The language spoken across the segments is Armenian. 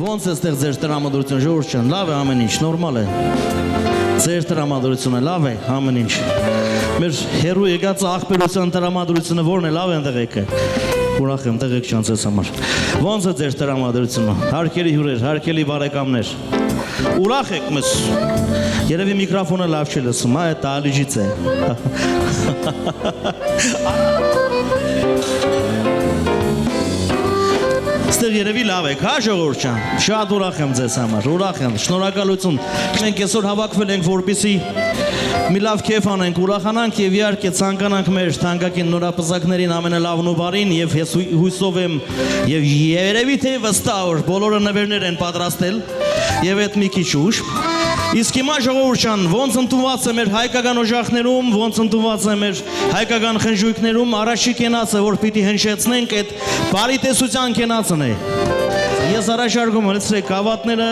Ոնց է ստեղ ձեր տրամադրությունը ժողովուրդ ջան, լավ է ամեն ինչ, նորմալ է։ Ձեր տրամադրությունը լավ է ամեն ինչ։ Մեր հերու եկած աղբերության տրամադրությունը որն է, լավ են տեղեկը։ Ուրախ եմ տեղեք չան ձեզ համար։ Ոնց է ձեր տրամադրությունը։ Հարգելի հյուրեր, հարգելի բարեկամներ։ Ուրախ եք մեզ։ Երևի միկրոֆոնը լավ չի լսում, այդ ալիջից է։ Ստեղ երևի լավ եք, հա ժողովուրդ ջան։ Շատ ուրախ եմ ձեզ համար, ուրախ եմ, շնորհակալություն։ Մենք այսօր հավաքվել ենք, որպեսզի մի լավ քեֆ անենք, ուրախանանք եւ իհարկե ցանկանանք մեր թանկագին նորապսակներին ամենալավն ու բարին եւ հույսով եմ եւ երևի թե վստահ որ բոլորը նվերներ են պատրաստել եւ այդ մի քիչ ուշ։ Իսկ հիմա ժողովուրդ ջան, ոնց ընդունված է մեր հայկական օժախներում, ոնց ընդունված է մեր հայկական խնջույքներում, առաջի կենացը, որ պիտի հնչեցնենք այդ բարի տեսության կենացն է։ Ես առաջարկում եմ լցրեք կավատները,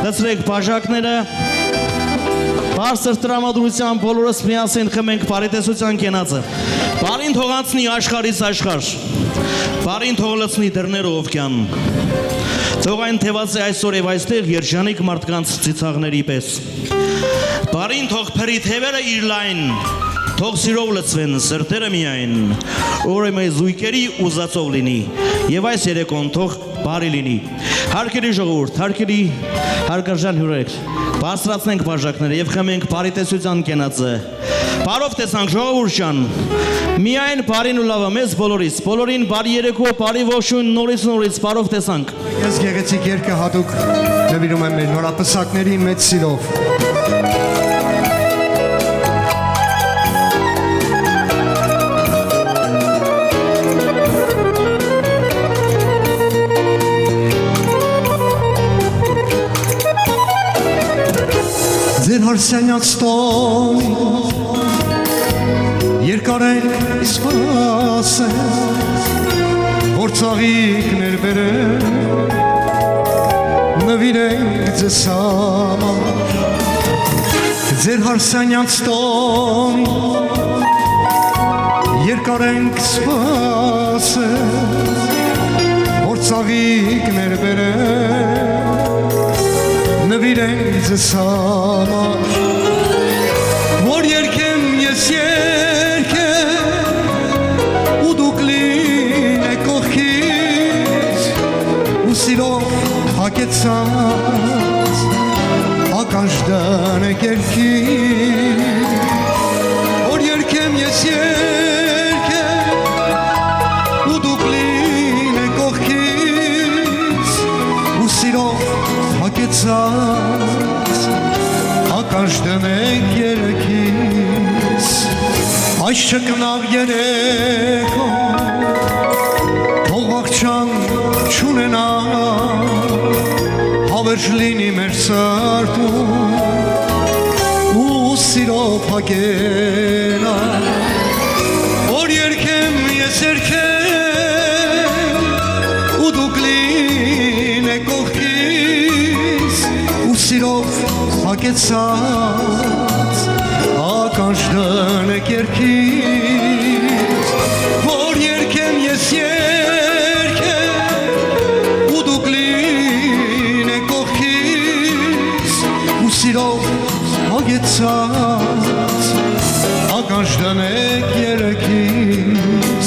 լցրեք բաժակները, բարձր տրամադրությամբ բոլորս միասին խմենք բարի տեսության կենացը։ Բարին թող անցնի աշխարհից աշխարհ, բարին թող լցնի դռները օվկիան։ Թող այն թևածի այսօր եւ այստեղ երջանիկ մարդկանց ծիծաղների պես։ Բարին թող փրի թևերը իր լայն, թող սիրով լցվեն սրտերը միայն, օրը մեզ զույգերի ուզածով լինի, եւ այս երեկոն թող բարի լինի։ Հարգելի ժողովուրդ, հարգելի հարգարժան հյուրեր, բարձրացնենք բաժակները եւ խմենք բարի տեսության կենացը։ Բարով տեսանք ժողովուրդ ջան, միայն բարին ու լավը մեզ բոլորին բարի երեկո, բարի ողջույն, նորից բարով տեսանք։ Ես գեղեցիկ երգը հատուկ նվիրում եմ մեր նորապսակների մեծ սիրով։ Ձեր հարսանյաց տոնի երկար ենք սպասել, որ ծաղիկներ բերեն, նվիրենք ձեզ համար։ Ձեր հարսանյաց տոնի երկար ենք սպասել, որ ծաղիկներ բերեն, նվիրենք ձեզ համար, որ երկեմ ես երկեմ, ու դուք լինեք կողքից, ու սիրով հագեցած, ականջ դնեք երկից, որ երկեմ ես երկեմ, ու դուք լինեք կողքից, ու սիրով հագեցած, ականջ դնեք երկից, այս չկնավ երեկո, թող վախճան չունենա, հավերժ լինի մեր սրտում, ու սիրով հագենա, որ երկեմ ես երկեմ, ու դուք լինեք կողքից, ու սիրով հագեցած, ականջ դնեք երկից, որ երկեմ ես երկեմ, ու դուք լինեք կողքից, ու սիրով հագեցած, ականջ դնեք երկից։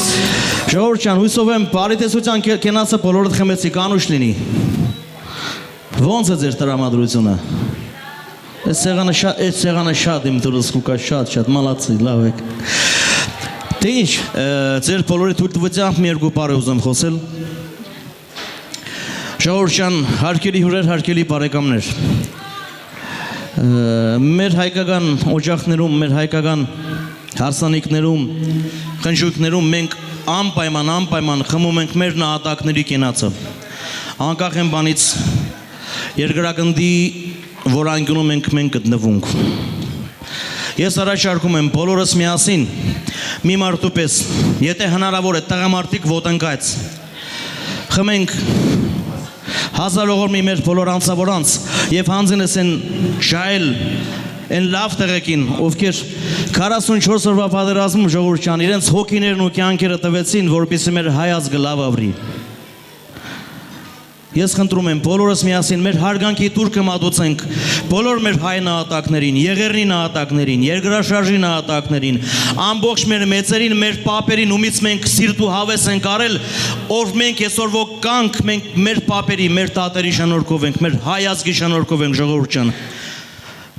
Ժողովուրդ ջան, հույսով եմ բարի տեսության կենացը բոլորդ խմեցիք, անուշ լինի։ Ոնց է ձեր տրամադրությունը։ Այս սեղանը շատ իմ դուրս կուկա, շատ մալացի, լավ եք։ Դե ինչ, ձեր բոլորի թույլտվությամբ մի երկու բառ ուզեմ խոսել։ Ժողովուրդ ջան, հարգելի հյուրեր, հարգելի բարեկամներ։ Մեր հայկական օջախներում, մեր հայկական հարսանիքներում, խնջույքներում մենք անպայման խմում ենք մեր նահատակների կենացը։ Անկախ են բանից երկրագնդի որ անկյունում ենք մենք գտնվենք։ Ես առաջարկում եմ բոլորս միասին մի մարդու պես, եթե հնարավոր է տղամարդիկ ոտնկայց, խմենք հազարողորմի մեր բոլոր անձավորանց եւ հանձնես են շահել են լավ տեղեկին, ովքեր 44 օրվա պատերազմում ժողովուրդ ջան իրենց հոգիներն ու կյանքերը տվեցին, որպեսզի մեր հայ ազգը լավ ապրի։ Ես խնդրում եմ բոլորս միասին մեր հարգանքի տուրքը մատուցենք բոլոր մեր հայ նահատակներին, Եղեռնի նահատակներին, Երկրաշարժի նահատակներին, ամբողջ մեր մեծերին, մեր պապերին, ումից մենք սիրտ ու հավես ենք արել, ով մենք այսօր ոք կանք, մենք մեր պապերի, մեր տատերի շնորհքով ենք, մեր հայ ազգի շնորհքով ենք, ժողովուրդ ջան։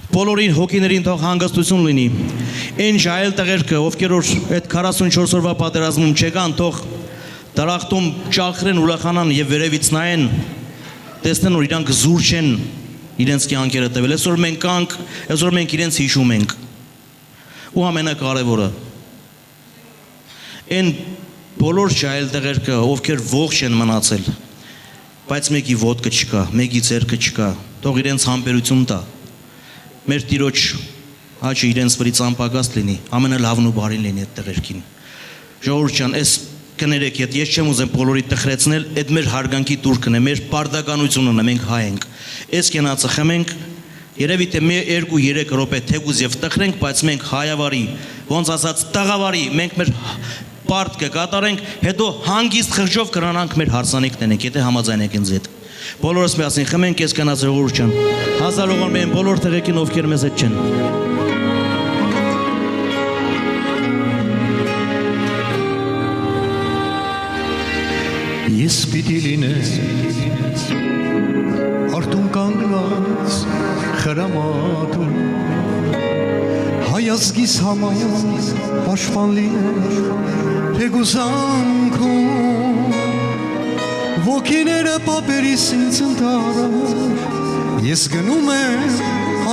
Բոլորին հոգիներին թող հանգստություն լինի։ Ինչ այլ տղերքը, ովքեր որ այդ 44 օրվա պատերազմում չեկան, թող դարախտում ճախրեն, ուրախանան եւ վերևից նայեն, տեսնեն որ իրանք զուր չեն իրենց կյանքերը տվել։ Այսօր մենք կանք, այսօր մենք իրենց հիշում ենք։ Ու ամենակարևորը այն բոլոր ճայել տղերքը, ովքեր ողջ են մնացել, բայց մեկի ոտքը չկա, մեկի ձեռքը չկա, թող իրենց համբերություն տա։ Մեր Տիրոջ հաճը իրենց վրից անպակաս լինի, ամենալավն ու բարին լինի այդ տղերքին։ Ժողովուրդ ջան, այս կներեք, ես չեմ ուզեմ բոլորի տխրեցնել, այդ մեր հարգանքի տուրքն է, մեր պարտականությունն է, մենք հայ ենք։ Այս կենացը խմենք, երևի թե 2-3 րոպե թեգուզ եւ տխրենք, բայց մենք հայավարի, ոնց ասած տղավարի, մենք մեր պարտքը կատարենք, հետո հանգիստ խղճով կրանանք մեր հարսանիքն ենք, եթե համաձայն եք ինձ հետ։ Բոլորս միասին խմենք այս կենաց ժողովուրդ ջան։ Հազարողորմ են բոլոր տղեկին, ովքեր մեզ հետ չեն։ Ես պիտի լինես արդուն կանգնած խրամատում հայ ազգիս համար պաշտպան լիներ թեգուզանքում ոգիները պապերիս ինձ ընդառաջ ես գնում եմ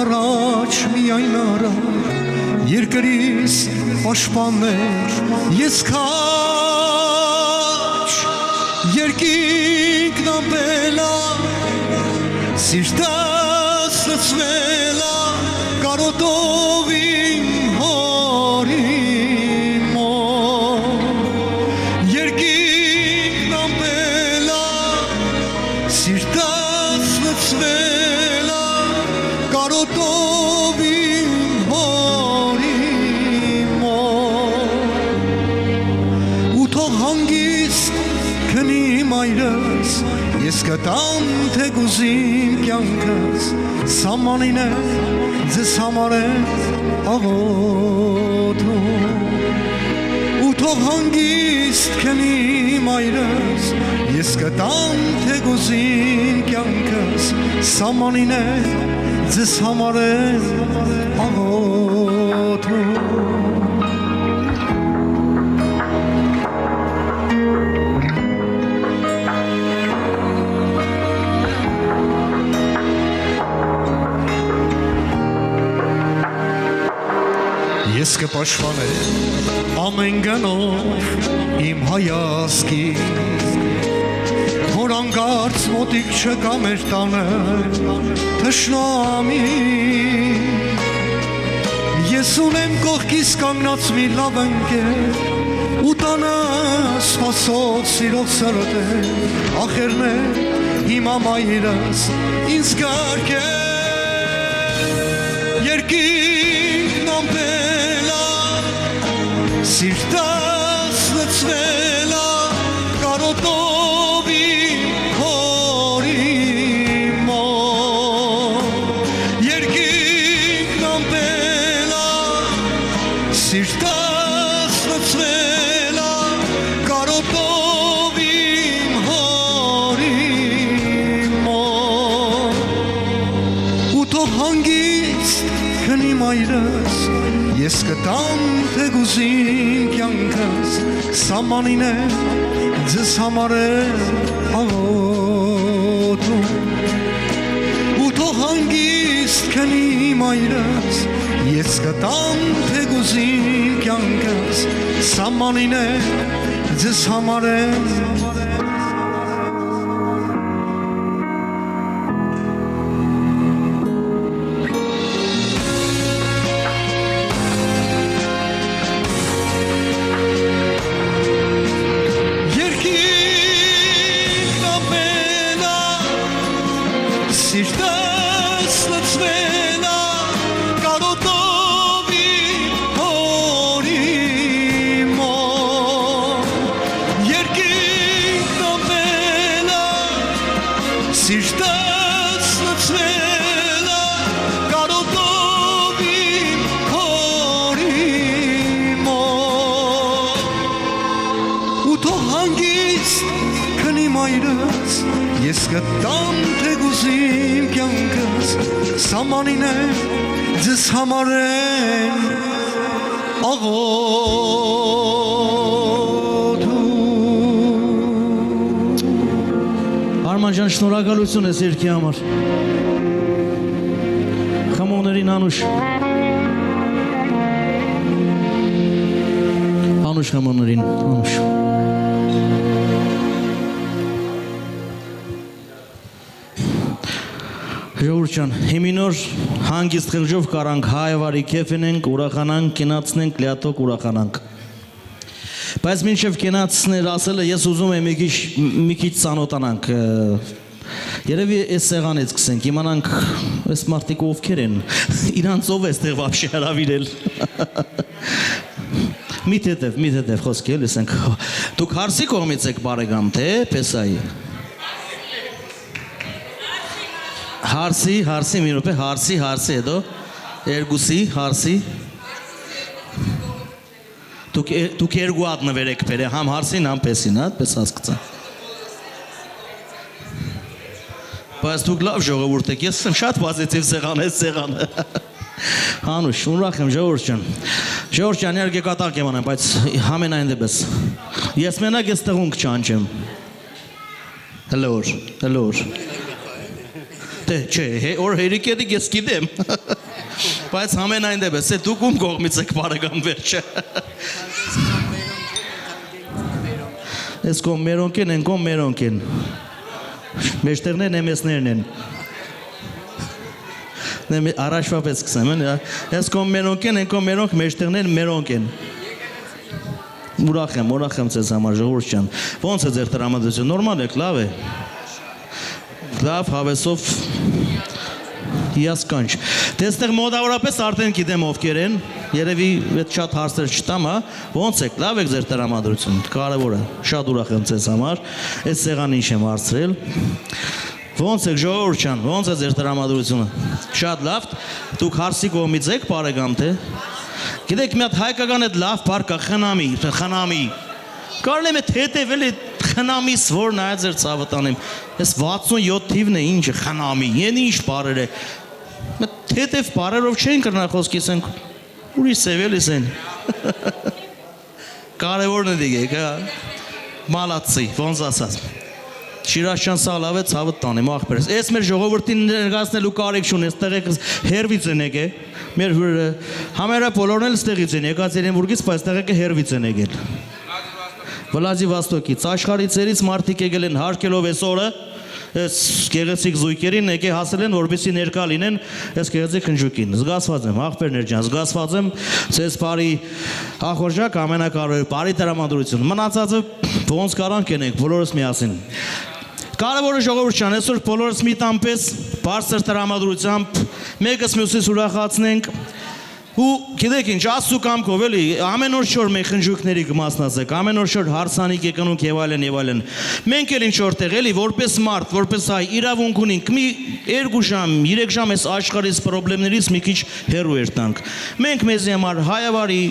առաջ միայն առաջ երկրիս պաշտպաններ ես երկինքն ամպելա, սիրտս լծվելա, կարոտով իմ հորի մոտ։ Երկինքն ամպելա, սիրտս լծվելա, կարոտով իմ հորի մոտ։ Ու թող հանգիստ քնի մայրս, ես կտամ թեգուզիմ կյանքս, սամանին է ձեզ համար է աղոթում։ Ու թող հանգիստ քնի մայրս, ես կտամ թեգուզիմ կյանքս, սամանին է ձեզ համար է աղոթում։ Ես կպաշտպանեմ ամեն գնով իմ հայ ազգի, որ անկարծ մոտիկ չկա մեր տանը թշնամի։ Ես ունեմ կողքիս կանգնած մի լավ ընկեր, ու տանը սպասող սիրող սրտ է, ախերն է հիմա մայրս ինձ կարգել, երկինքն ամպելա, սիրտս լծվելա, կարոտով իմ հորի մոտ։ Երկինքն ամպելա, սիրտս լծվելա, կարոտով իմ հորի մոտ։ Ու թող հանգիստ քնի մայրս, ես կտամ թեգուզիմ կյանքս, սամանին է ձեզ համար է աղոթում։ Ու թող հանգիստ քնի մայրս, ես կտամ թեգուզիմ կյանքս, սամանին է ձեզ համար է սիրտս լծվելա, կարոտով իմ հորի մոտ։ Երկինքն ամպելա, Ես կտամ թե գուզիմ կյանքս Սամանին է ձեզ համարեն աղոթում Արման ջան, շնորհակալություն ես երգի համար Խմողներին Անուշ Անուշ խմողներին Անուշ Ժողովուրդ ջան, հիմինոր հանգիստ խղճով կարանք հայավարի քեֆ ունենք, ուրախանանք, կենացնենք, լիաթոք ուրախանանք։ Բայց մինչև կենացներ ասելը ես ուզում եմ մի քիչ ծանոթանանք։ Երևի այս սեղանից սկսենք, իմանանք այս մարդիկ ովքեր են, իրանց ով է այստեղ вообще հրավիրել։ Մի թեթև խոսքի էլ լսենք։ Դուք հարսի կողմից եք բարեկամ, թե Պեսայի։ Հարսի, մի րոպե, հարսի, հետո երկուսի, հարսի։ Դուք երկու ադնվեր եք բերե, համ հարսին, համ Պեսին, պես հասկացա։ Բայց դուք լավ ժողովուրդ եք, ես եմ շատ պոզիտիվ սեղանը։ Անուշ, ուրախ եմ ժողովուրդ ջան։ Ժողովուրդ ջան, իհարկե կատակ եմ անեմ, բայց համենայն դեպս։ Ես մենակ ես տղունք չանջեմ։ Հլոր։ Դե, չէ, որ հերիկետիկ ես գիտեմ, բայց համենայն դեպս, դուք ում կողմից եք բարեկամ վերջը։ Ես կոմ մերոնք են, մեջտեղներն էմեսներն են։ Առաջվա պես կսեմ, ես կոմ մերոնք, մեջտեղներն մերոնք են։ Ուրախ եմ ձեզ համար, ժողովուրդ ջան։ Ոնց է ձեր տրամադրությունը, նորմալ եք, լավ է։ Լավ, հավեսով հիասկանչ։ Դե ստեղ մոտավորապես արդեն գիտեմ ովքեր են, երևի այդ շատ հարցեր չտամ, ոնց եք, լավ եք ձեր տրամադրությունը, կարևոր է, շատ ուրախ եմ ձեզ համար, այս սեղանին ինչ եմ հարցրել։ Ոնց եք ժողովուրդ ջան, ոնց է ձեր տրամադրությունը։ Շատ լավ, դուք հարսի կողմից եք բարեկամ, թե։ Գիտեք, մի հատ հայկական այդ լավ բառ կա, խնամի։ Կարելի եմ հետևել այդ խնամիս, որ նայած էր ցավը տանեմ։ Այս 67 թիվն է, ինչ խնամի, ինչ բառեր է։ Հետև բառերով չեն կրնա խոսքիս ենք, ուրիշ սևելիս են։ Կարևորն է դիգեք, մալացի, ոնց ասած։ Շիրաշյան սա լավ է ցավը տանեմ, աղբերս։ Այս մեր ժողովրդին ներկայացնելու կարիք չունի, այստեղ հերվից են եկել։ Մեր համարը բոլորն էլ ստեղից են, եկած Երևանից, բայց այստեղ եկել հերվից են եկել։ Վլադիվոստոկից, աշխարհի ծերից մարդիկ եկել են հարկելով այս օրը, այս գեղեցիկ զույգերին եկել հասել են, որպեսզի ներկա լինեն այս գեղեցիկ խնջուկին։ Զգացված եմ, աղբերներ ջան, զգացված եմ, ցես բարի ախորժակ ամենակարևորը, բարի տրամադրություն։ Մնացածը ոնց կարանք ենենք, բոլորս միասին։ Կարևորը ժողովուրդ ջան, այսօր բոլորս մի տամպես բարձր տրամադրությամբ մեկս մյուսից ուրախացնենք։ Ու գիտեք ինչ, Աստծո կամքով էլի, ամեն օր շոր մենք խնջույքների կմասնացեք, ամեն օր շոր հարսանիք եկնունք եւ այլն։ Մենք էլ ինչ որտեղ էլի, որպես մարդ, որպես հայ, իրավունք ունենք մի 2 ժամ, 3 ժամ այս աշխարհից խնդիրներից մի քիչ հեռու երթանք։ Մենք մեզի համար հայավարի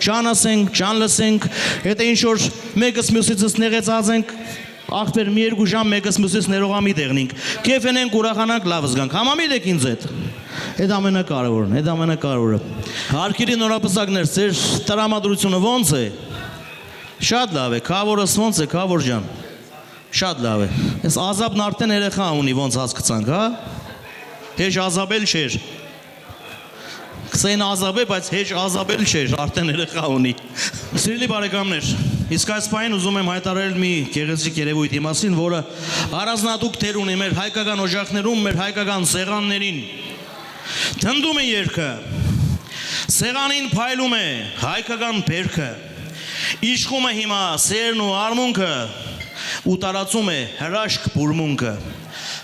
ջան ասենք, ջան լսենք, հետո ինչ որ մեկս մյուսից նեղեցած ենք, ախպեր մի 2 ժամ մեկս մյուսից ներողամիտ եղնենք։ Քեֆ ենենք, ուրախանանք, լավ զգանք։ Համամիտ եք ինձ հետ։ Այդ ամենակարևորը։ Հարկերի նորապսակներ, ձեր տրամադրությունը ոնց է։ Շատ լավ է, քավորս ոնց է, քավոր ջան։ Շատ լավ է։ Այս Ազաբն արդեն երեխա ունի, ոնց հասկացանք, հա։ Հեչ Ազաբել չէր։ Կսեն Ազաբ է, բայց հեչ Ազաբել չէր, արդեն երեխա ունի։ Սիրելի բարեկամներ, իսկ այս պահին ուզում եմ հայտարարել մի գեղեցիկ երևույթի մասին, որը առանձնահատուկ դեր ունի մեր հայկական օժախներում, մեր հայկական սեղաններին։ Թնդում է երգը, սեղանին փայլում է հայկական բերքը, իշխում է հիմա սերն ու արմունքը, ու տարածում է հրաշք բուրմունքը։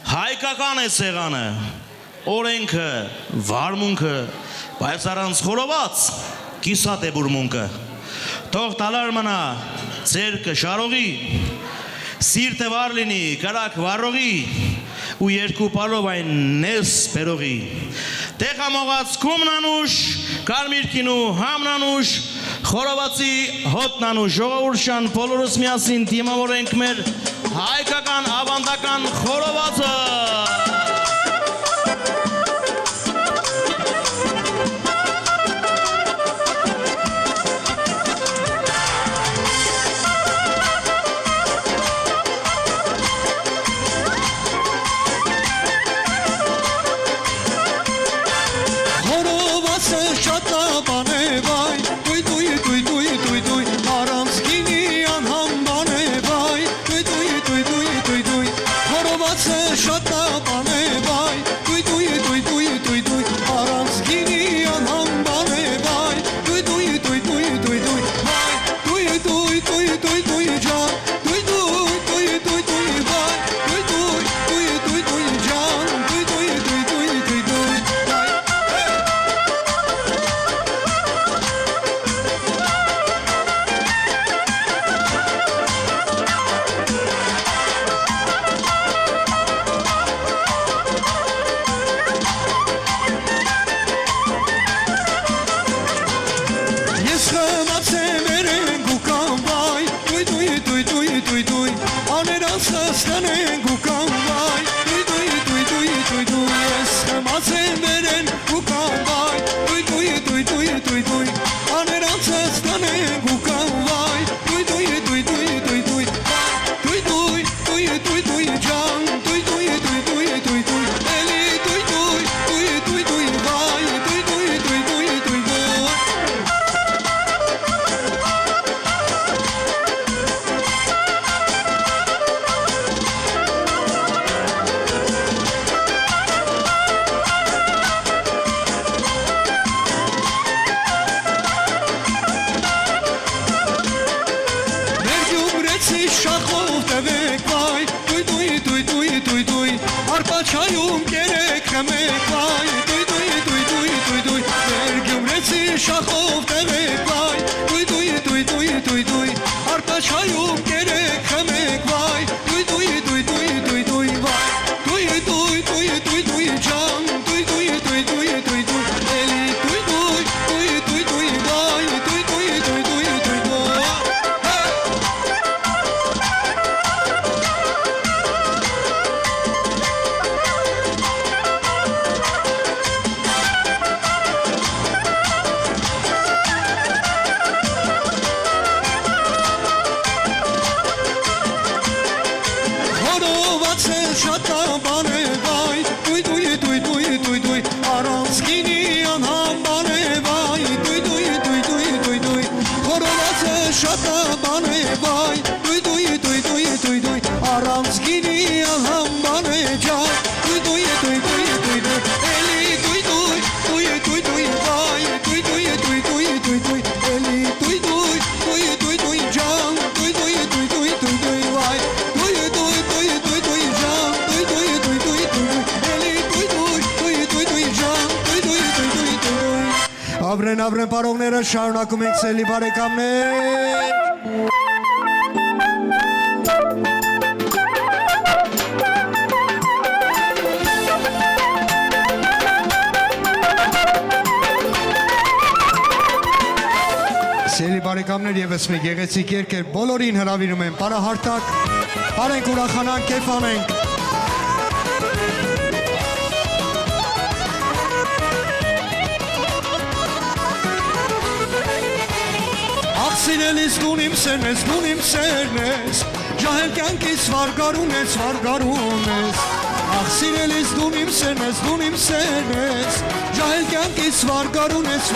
Հայկական է սեղանը, օրենքը, վարմունքը, բայց առանց խորոված կիսատ է բուրմունքը։ Թող տալար մնա ձերքը շարողի, սիրտը վար լինի կրակ վառողի, ու երկու պալով այն նես բերողի։ Տեխամողած կումնանուշ, կարմիրքին ու համնանուշ, խորովածի հոտնանուշ, ժողովուրդ շան բոլորս միասին դիմավորենք մեր հայկական ավանդական խորովածը Ապրեն պարողները շարունակում ենք սելի բարեկամներ Սելի բարեկամներ ևս մի գեղեցիկ երգ էր բոլորին հրավիրում են պարահարտակ Արենք ուրախանանք կեֆ անենք Սիրելիս դուն իմ սերն ես, ժահել կյանքիս վարգարուն ես, Ախ սիրելիս դուն իմ սերն ես, ժահել կյանքիս վարգարուն ես,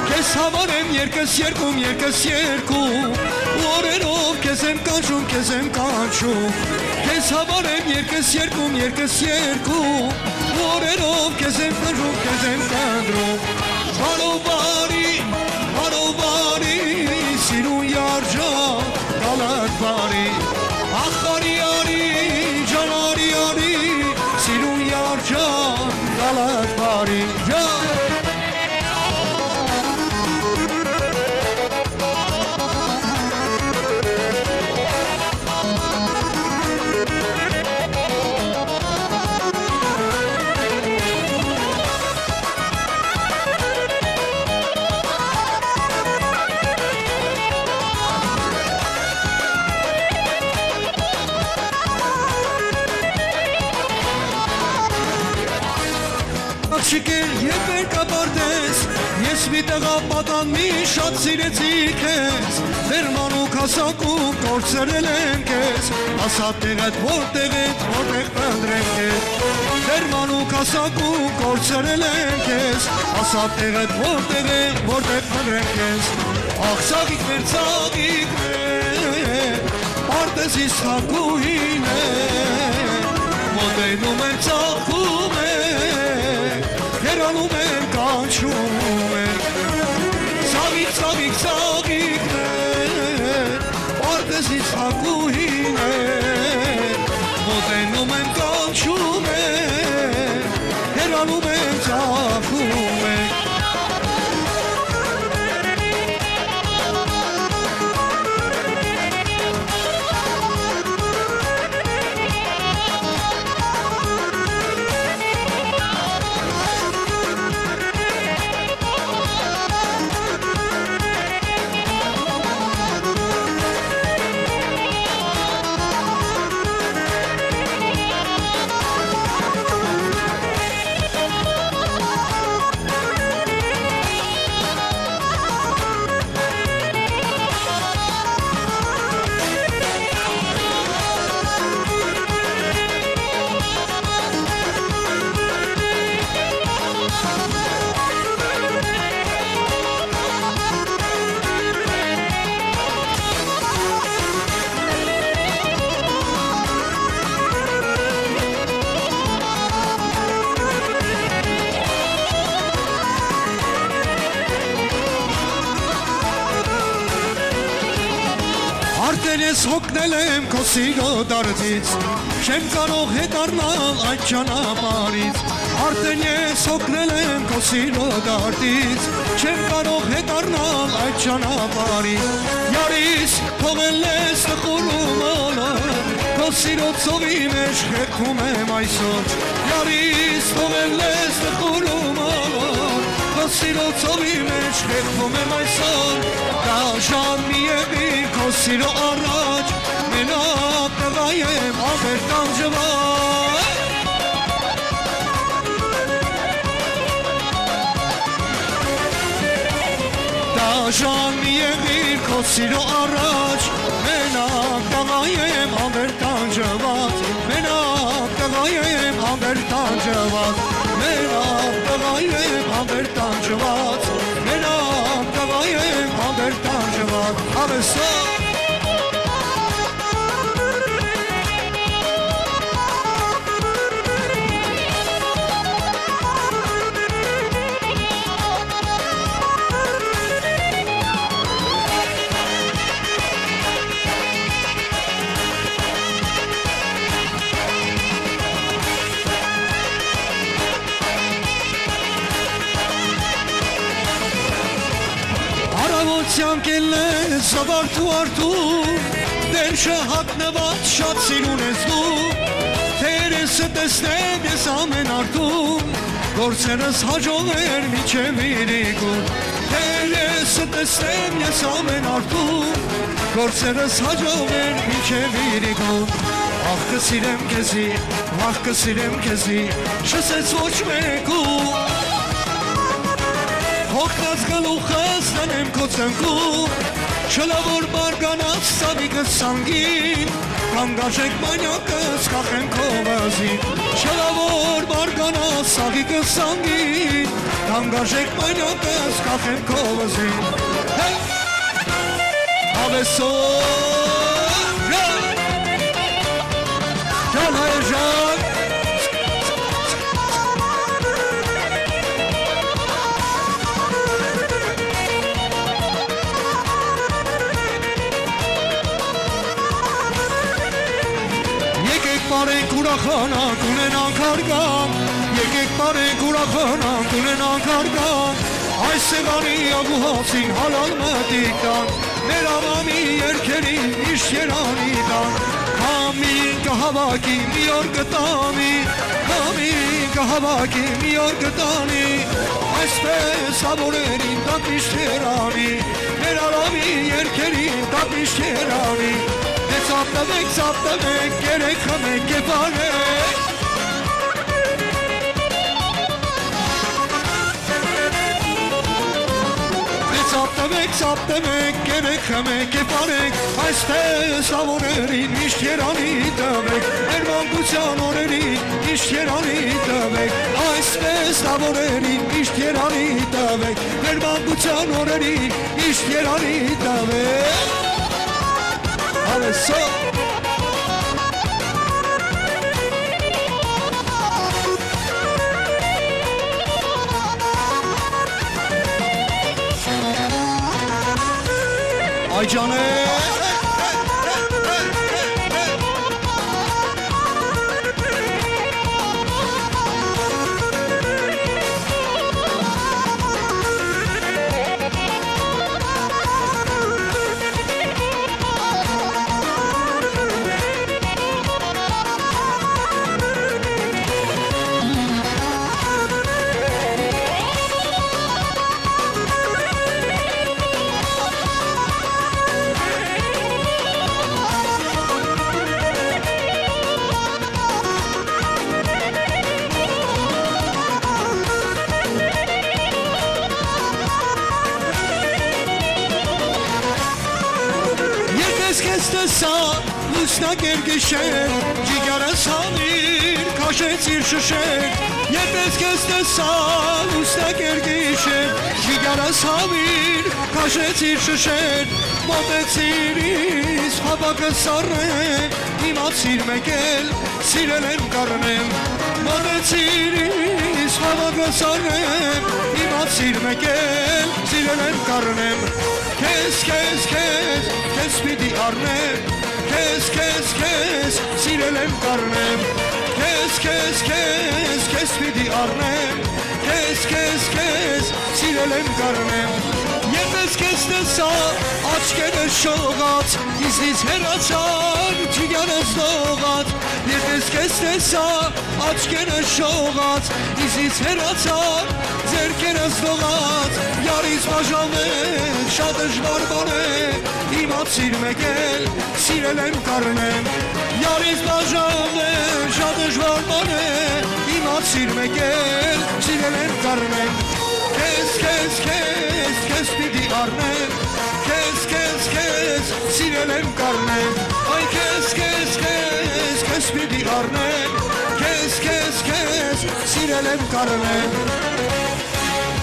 Կեզ հավարեմ երկս երկում, ու օրերով կեզ եմ կանչում, Կեզ հավարեմ երկս երկում, ու օրերով կեզ եմ կնդրում, Բարոբարի, սիրուն յարջան, գալակ բարի, ախ արի, ջան արի, սիրուն յարջան, գալակ բարի, ջան Աղջիկեր երբ երկապարտես Ես մի տեղապատան մի շատ սիրեցի քեզ Դերմանուկ հասակում կործրել եմ քեզ Ասա տեղետ որտեղ պնդրեմ քեզ Դերմանուկ հասակում կործրել եմ քեզ Ասա տեղետ որտեղ պնդրեմ քեզ Աղ ծաղիկներ Պարտեզիս հակուհին է Մոտենում եմ ծաղկում է Հերանում եմ կանչում է Ծաղիկներ Պարտեզից հակուհին է Մոտենում եմ կանչում է Հերանում եմ ծաղկում է Արդեն ես հոգնել եմ քո սիրո դարձից Չեմ կարող հետառնալ այդ ճանապարհից Արդեն ես հոգնել եմ քո սիրո դարձից Չեմ կարող հետառնալ այդ ճանապարհից Յարիս թողել ես տխուրում ալար Քո սիրո ծովի մեջ խեղդում եմ այսօր Յարիս թողել ես տխուրում ալար Քո սիրո ծովի մեջ խեղդում եմ այսօր Դաժան մի եղիր քո սիրո առաջ Մենակ տղա եմ ամեր տանջված Դաժան մի եղիր քո սիրո առաջ Մենակ տղա եմ ամեր տանջված Մենակ տղա եմ ամեր տանջված Մենակ տղա եմ ամեր տանջված Մենակ տղա եմ ամեր տանջված Ավեսա Ցանկել ես ավարտու արդու Դերշը հակնված շատ սիրուն ես դու Թերեսը տեսնեմ ես ամեն արդու Գործերս հաջողեր միջև իրիկու Թերեսը տեսնեմ ես ամեն արդու Գործերս հաջողեր միջև իրիկու Աղ կսիրեմ քեզի, վաղ կսիրեմ քեզի Շսեց ոչ մեկու Հոգնած գլուխս դնեմ քո ծնկու Շլավոր բարգանած սավիկս սանգին Կանգաշեք մանյակս կախեմ քո վազին Շլավոր բարգանած սավիկս սանգին Կանգաշեք մանյակս կախեմ քո վազին Ավեսոր Ժան հայ ժան Բարենք ուրախանանք ունենանք հարգանք Եկեք բարենք ուրախանանք ունենանք հարգանք Այս սեղանի ագուհացին հալալ մտիկ տան Մեր ավամի երկերին իշ երանի տան Համին կհավակի մի օր կտանի Համին կհավակի մի օր կտանի Այսպես ավորերին տակ իշ երանի Մեր ավամի երկերին տակ իշ երանի Ծապտվեք, երեք խմենք է պարեք Ծապտեմեք, կերեք, խմեք, եպարեք, այսպես լավորերին միշտ երանի տվեք, մեր մանկության օրերին միշտ երանի տվեք, այսպես լավորերին միշտ երանի տվեք, մեր մանկության օրերին միշտ երանի տվեք, Հավեսո Ay canım Լուսնագեր գիշեր, ջիգարս հանիր, կաշեցիր շշեր, երպես կեզ տեսա, լուսնագեր գիշեր, ջիգարս հանիր, կաշեցիր շշեր, մոտեցիր իս, խաբակը սարնեմ, իմացիր մեկ էլ, սիրել եմ կարնեմ, մոտեցիր իս, խաբակը սարնեմ, իմացիր մեկ էլ, սիրել եմ կարնեմ, քեզ պիտի առնեմ, Քեզ սիրել եմ կարնեմ Քեզ պիտի առնեմ Քեզ սիրել եմ կարնեմ Երպես քեզ տեսա աչքերը շողած Իզնից հեռացան ջիգարս դողած Երպես քեզ տեսա աչքերը շողած Իզնից հեռացան ձեռքերս դողած Յարից բաժանել շատ դժվար բան է Իմացիր մեկ էլ սիրել եմ կարնեմ Յարից բաժանել շատ դժվար բան է Իմացիր մեկ էլ սիրել եմ կարնեմ Քեզ պիտի առնեմ Քեզ սիրել եմ կարնեմ Այ քեզ պիտի առնեմ Քեզ սիրել եմ կարնեմ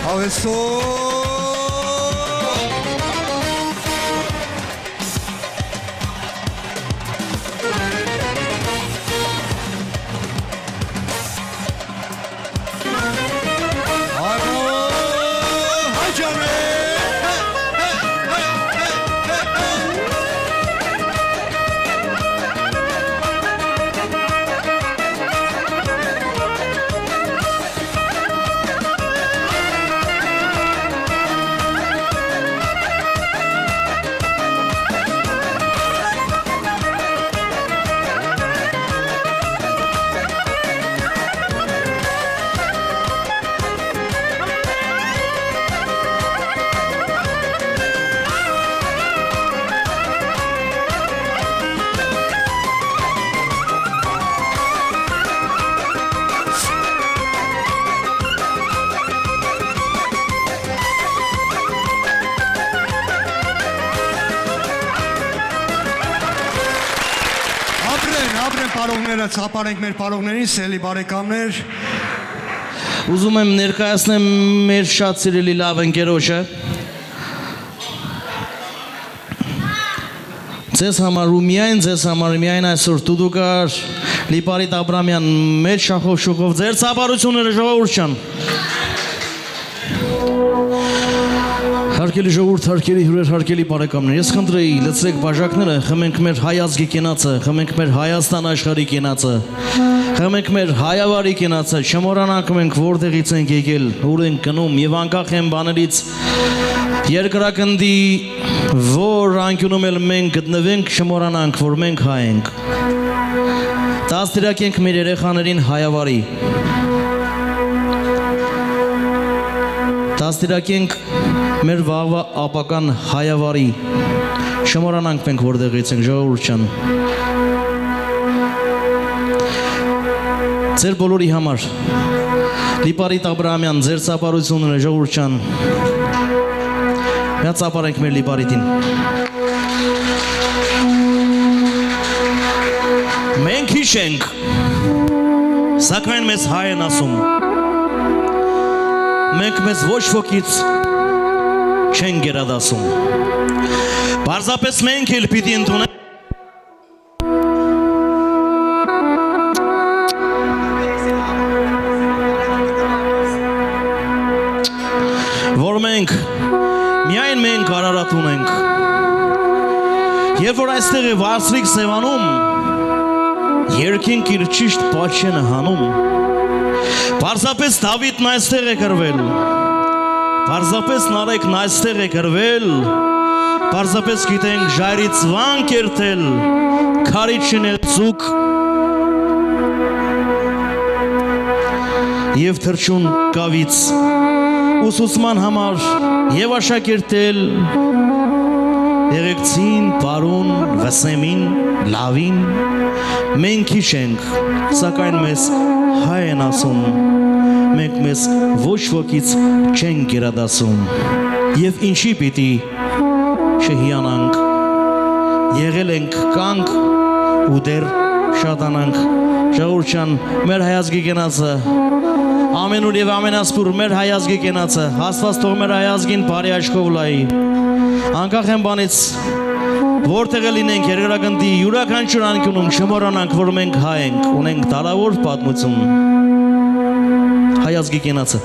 Հավեսո Պարողները ծապարենք մեր պարողներին, սելի բարեկամներ Ուզում եմ ներկայացնեմ մեր շատ սիրելի լավ ընկերոջը Ձեզ համար ու միայն ձեզ համար միայն այսօր Տուդուկար Լիպարիտ Աբրամյան մեր շախով շուկով ձեր ծապարությունները ժողովուրդ ջան Հարկելի ժողովուրդ, հարկելի հյուրեր, հարկելի բարեկամներ, ես խնդրեի լցրեք բաժակները, խմենք մեր հայ ազգի կենացը, խմենք մեր Հայաստան աշխարհի կենացը, խմենք մեր հայավարի կենացը, չմոռանանք մենք որտեղից ենք եկել, ուր ենք գնում եւ անկախ են բաներից երկրագնդի որ անկյունում էլ մենք գտնվենք, չմոռանանք, որ մենք հայ ենք։ Դաստիարակենք մեր երեխաներին հայավարի։ Դաստիարակենք մեր վաղվա ապական հայավարի Չմոռանանք մենք որտեղից ենք ժողովուրդ ջան Ձեր բոլորի համար Լիպարիտ Աբրամյան ձեր ծապարությունները ժողովուրդ ջան Միած ապարենք մեր լիբարիտին։ Մենք հիշենք, սակայն մեզ հայ են ասում, մենք մեզ ոչ ոքից չեն գերադասում, պարզապես մենք էլ պիտի ընդունենք, որ մենք, միայն մենք Արարատ ունենք, երբ որ այստեղ է վարսրիկ Սևանում, երկինք իր ճիշտ պաչենը հանում, պարզապես Դավիթն այստեղ է գրվել, պարզապես Նարեկն այստեղ է գրվել, պարզապես գիտենք ժայռից վան կերտել, քարիչն էլ ծուկ և թրջուն կավից, ուսուցման համար և աշակերտել, եղեկցին, պարուն, վսեմին, լավին, մենք հիշենք, սակայն մեզ հայ են ասում, մենք մեզ ոչ ոքից չեն գերադասում, և ինչի պիտի չհիանանք, եղել ենք կանք ու դեռ շատանանք, ժողովուրդ ջան, մեր հայազգի կենացը, ամենուր և ամենասպուր մեր հայազգի կենացը, Աստված թող մեր հայազգին բարի աչքով լայի, անկախ են բանից, որտեղ է լինենք երկրագնդի յուրաքանչյուր անկյունում չմոռանանք, որ մենք հայ ենք, ունենք տարավոր պատմություն, հայազգի կենացը։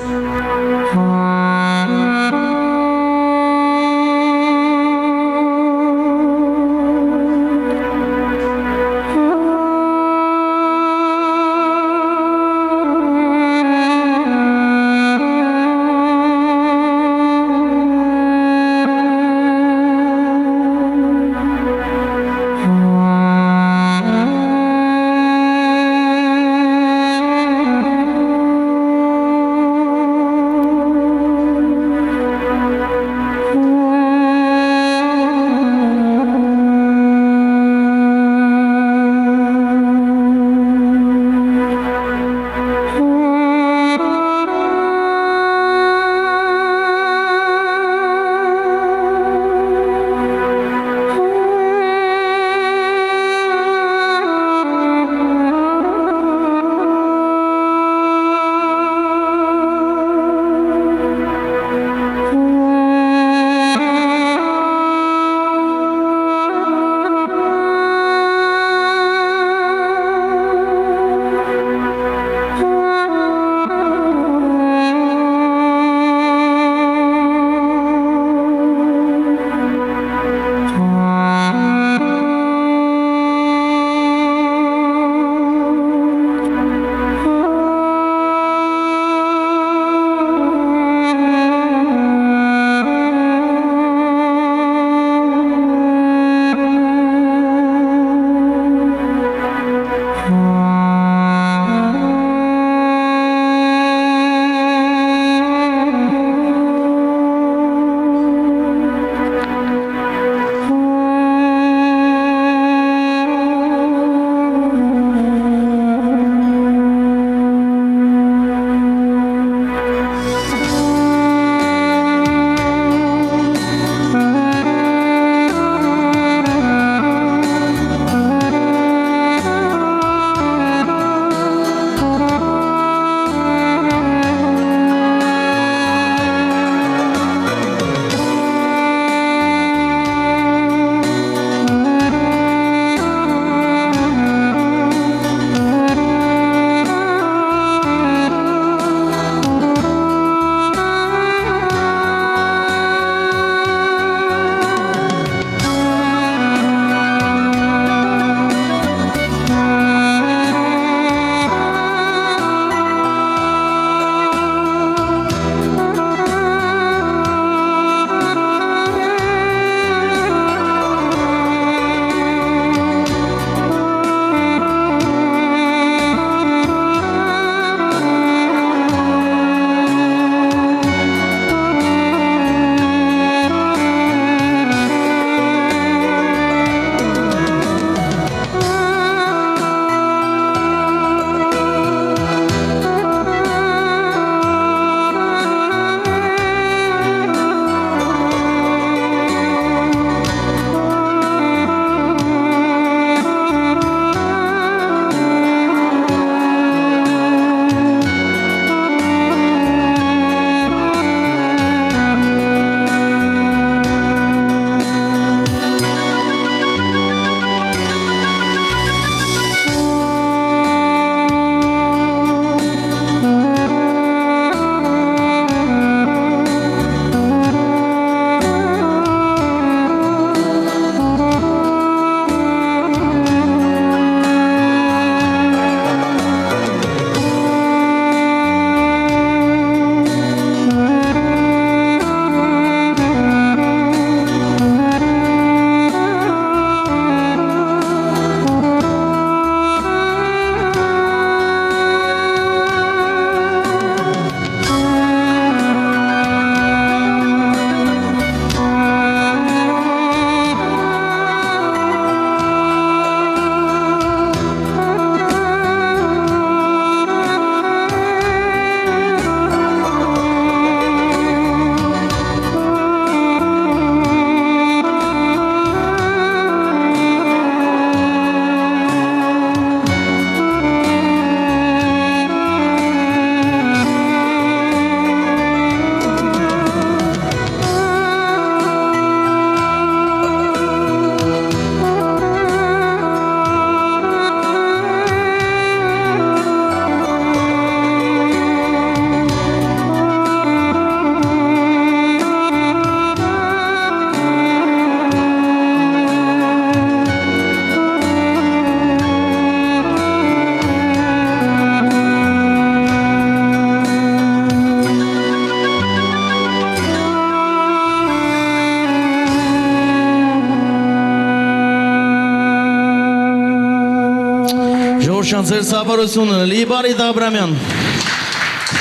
ձեր սապարությունը, Լիբարիտ Աբրամյան։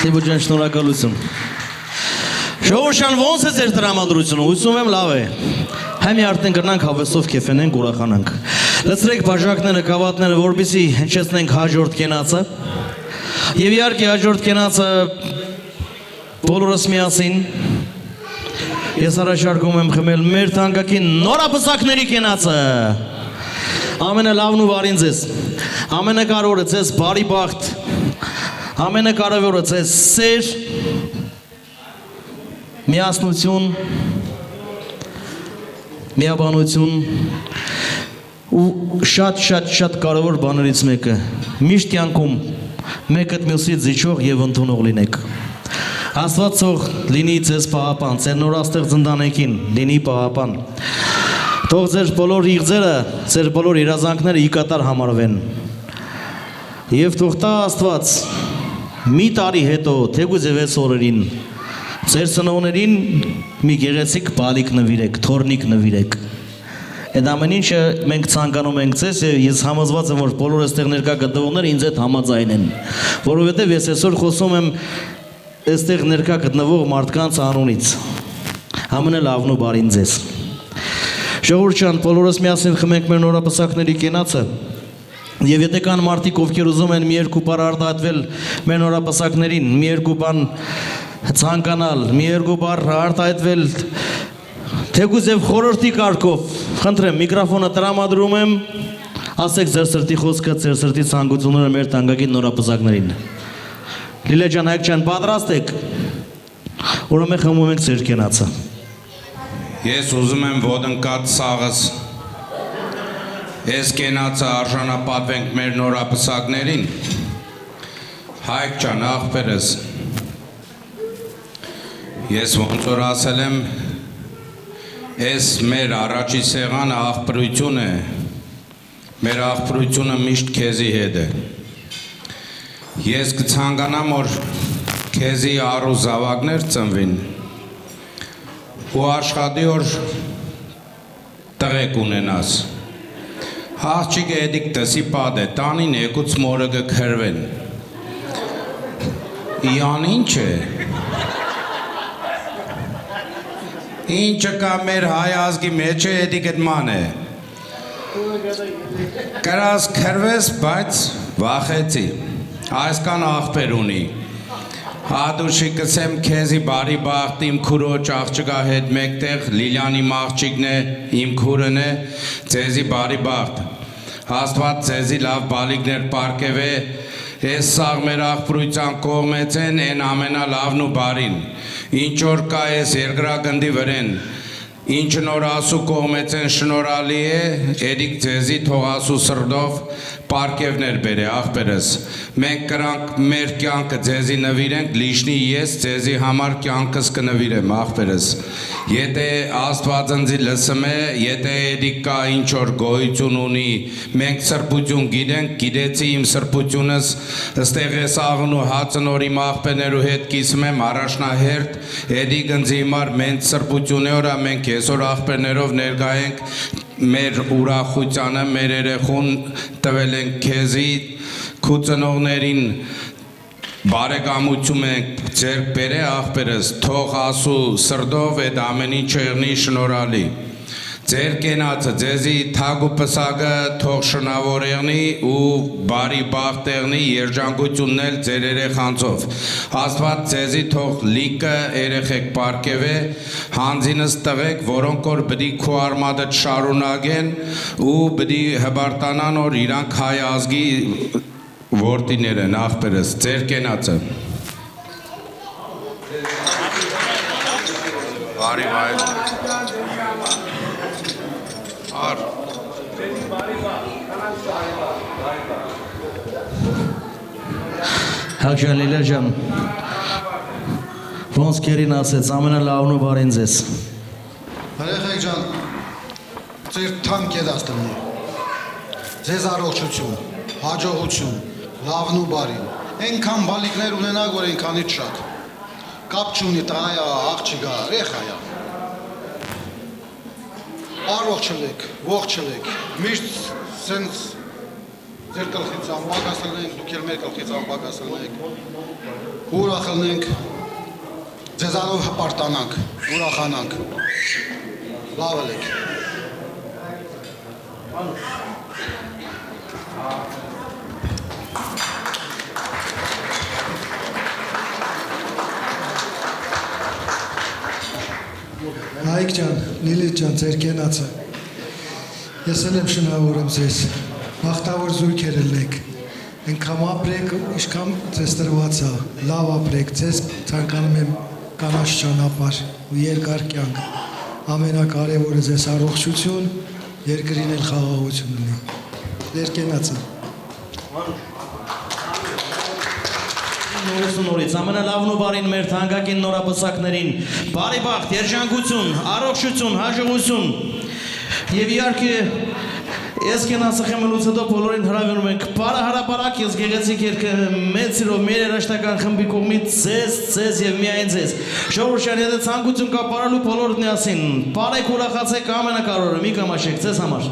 Տիբու ջան, շնորհակալություն։ Ժողովրդյան ոնց է ձեր տրամադրությունը, հույսում եմ լավ է։ Համի արդեն կրնանք հավեսով կեֆենենք, ուրախանանք։ Լցրեք բաժակները, կավատները, որպեսզի հնչեցնենք հաջորդ կենացը։ Եվ իհարկե հաջորդ կենացը բոլորս միասին ես առաջարկում եմ խմել մեր թանկագին նորապսակների կենացը։ Ամենալավն ու բարին ձեզ, ամենակարևորը ձեզ բարի բախտ, ամենակարևորը ձեզ սեր, միասնություն, միաբանություն ու շատ կարևոր բաներից մեկը, միշտ կյանքում մեկըդ մյուսից զիջող և ընդունող լինեք։ Աստված թող լինի ձեզ պահապան, ձեր նորաստեղծ ընտանիքին լինի պահապան։ Թող ձեր բոլոր իղձերը, ձեր բոլոր երազանքները իկատար համարվեն։ Եվ թող տա Աստված մի տարի հետո, թեգուզ է 6 օրերին, ձեր ծնողներին մի գեղեցիկ բալիկ նվիրեք, թորնիկ նվիրեք։ Այդ ամեն ինչը մենք ցանկանում ենք ձեզ եւ ես համոզված եմ, որ բոլոր այստեղ ներկա գտնվողները ինձ հետ համաձայն են, որովհետեւ ես այսօր խոսում եմ այստեղ ներկա գտնվող մարդկանց անունից։ Ամենալավն ու բարին ձեզ։ Ժողովուրդ ջան, բոլորս միասին խմենք մեր նորապսակների կենացը։ Եվ եթե կան մարդիկ, ովքեր ուզում են մի երկու բառ արտահայտվել մեր նորապսակներին, մի երկու բան ցանկանալ, մի երկու բառ արտահայտվել թեգուզ եւ խորհրդի կարգով, խնդրեմ, միկրոֆոնը տրամադրում եմ, ասեք ձեր սրտի խոսքը, ձեր սրտի ցանկությունները մեր թանկագին նորապսակներին։ Լիլա ջան, Հայկ ջան, պատրաստ եք։ Ուրեմն խմում ենք ձեր կենացը։ Ես ուզում եմ ոտնկած սաղս ես կենացը արժանապատվենք մեր նորապսակներին։ Հայկ ջան, աղբերս, ես ոնց որ ասել եմ, ես մեր առաջի սեղանը աղբրություն է, մեր աղբրությունը միշտ քեզի հետ է։ Ես կցանկանամ, որ քեզի առու զավակներ ծնվին ու աշխատի որ տղեկ ունենաս։ Աղջիկը էդիկ տսի պատ է, տանին եկուց մորը կքրվեն։ Իան ինչ է։ Ինչը կա մեր հայ ազգի մեջ է, էդիկ էդման է։ Կրաս քրվես, բայց վախեցի։ Այսքան աղբեր ունի։ Հադուշի կսեմ քեզի բարի բախտ իմ քուրոջ աղջկա հետ մեկտեղ, Լիլյանի աղջիկն է, իմ քուրն է, ձեզի բարի բախտ։ Աստված ձեզի լավ բալիկներ պարգևե, ես սաղ մեր աղբրույցան կողմեց են, են ամենալավն ու բարին։ Ինչ որ կա ես երկրագնդի վրեն, ինչ նոր ասու կողմեց են շնորալի է, էդիկ ձեզի թող ասու սրդով պարգևներ բերե, աղբերս։ Մենք կրանք մեր կյանքը ձեզի նվիրենք, լիշնի ես ձեզի համար կյանքս կնվիրեմ, աղբերս։ Եթե Աստված ընձի լսում է, եթե էդիկ կա ինչ որ գոյություն ունի, մենք սրբություն գիտենք, գիտեցի իմ սրբությունս, ըստեղ ես աղն ու հացն որ իմ աղբերներու հետ կիսում եմ առաջնահերթ, էդիկ ընձի հիմար մենք սրբություն է որա մենք այսօր աղբերներով ներկա ենք մեր ուրախությանը, մեր երեխուն տվել ենք քեզի, քու ծնողներին բարեկամություն ենք ձեր բերե աղբերս, թող ասու սրդով այդ ամեն ինչը եղնի շնորհալի։ Ձեր կենացը, ձեզի թագ ու պսակը թող շնավոր եղնի ու բարի բախտ եղնի, երջանկությունն էլ ձեր երեխանցով։ Աստված ձեզի թող լիքը երեխեք պարգևե, հանձինս տվեք, որոնք որ բդի քու արմատը շարունակեն ու բդի հբարտանան որ իրանք հայ ազգի որդիներ են, աղբերս, ձեր կենացը։ Բարի վայր։ Հակջան Լիլա ջան, ոնց կերին ասեց, ամենալավն ու բարին ձեզ։ Երեխեք ջան, ձեր թանկ ետաս տնի, ձեզ առողջություն, հաջողություն, լավն ու բարին, ենքան բալիկներ ունենակ, որ ենքանից շատ, կապ չունի տղայա, աղջիկա, երեխայա, առողջ ըլեք, ողջ ըլեք, միշտ սենց ձեր գլխից անպակասելնենք, դուք էլ մեր գլխից անպակասելնենք, ուրախելնենք, ձեզանով հպարտանանք, ուրախանանք, լավ ելեք։ Հայկ ջան, Լիլիթ ջան, ձեր կենացը։ Ես էլ եմ շնորհավորում ձեզ։ Բախտավոր զույգեր ելնեք։ Այնքան ապրեք, ինչքան ձեզ տրված է, լավ ապրեք, ձեզ ցանկանում եմ կանաչ ճանապարհ ու երկար կյանք։ Ամենակարևորը ձեզ առողջություն, երկրին էլ խաղաղություն լինի։ Ձեր կենացը։ Նորից ամենալավն ու բարին մեր թանկագին նորապսակներին բարի բախտ, երջանկություն, առողջություն, հաջողություն եւ իհարկե ես կենացը խմելուց հետո բոլորին հրավիրում ենք բարահարաբարակ ես գեղեցիկ երգը մեծ սիրով մեր երաժշտական խմբի կողմից ձեզ եւ միայն ձեզ ժողովրդյան եթե ցանկություն կա բարալու բոլորդ միասին բարեք ուրախացեք ամենակարևորը մի կամաշեք ձեզ համար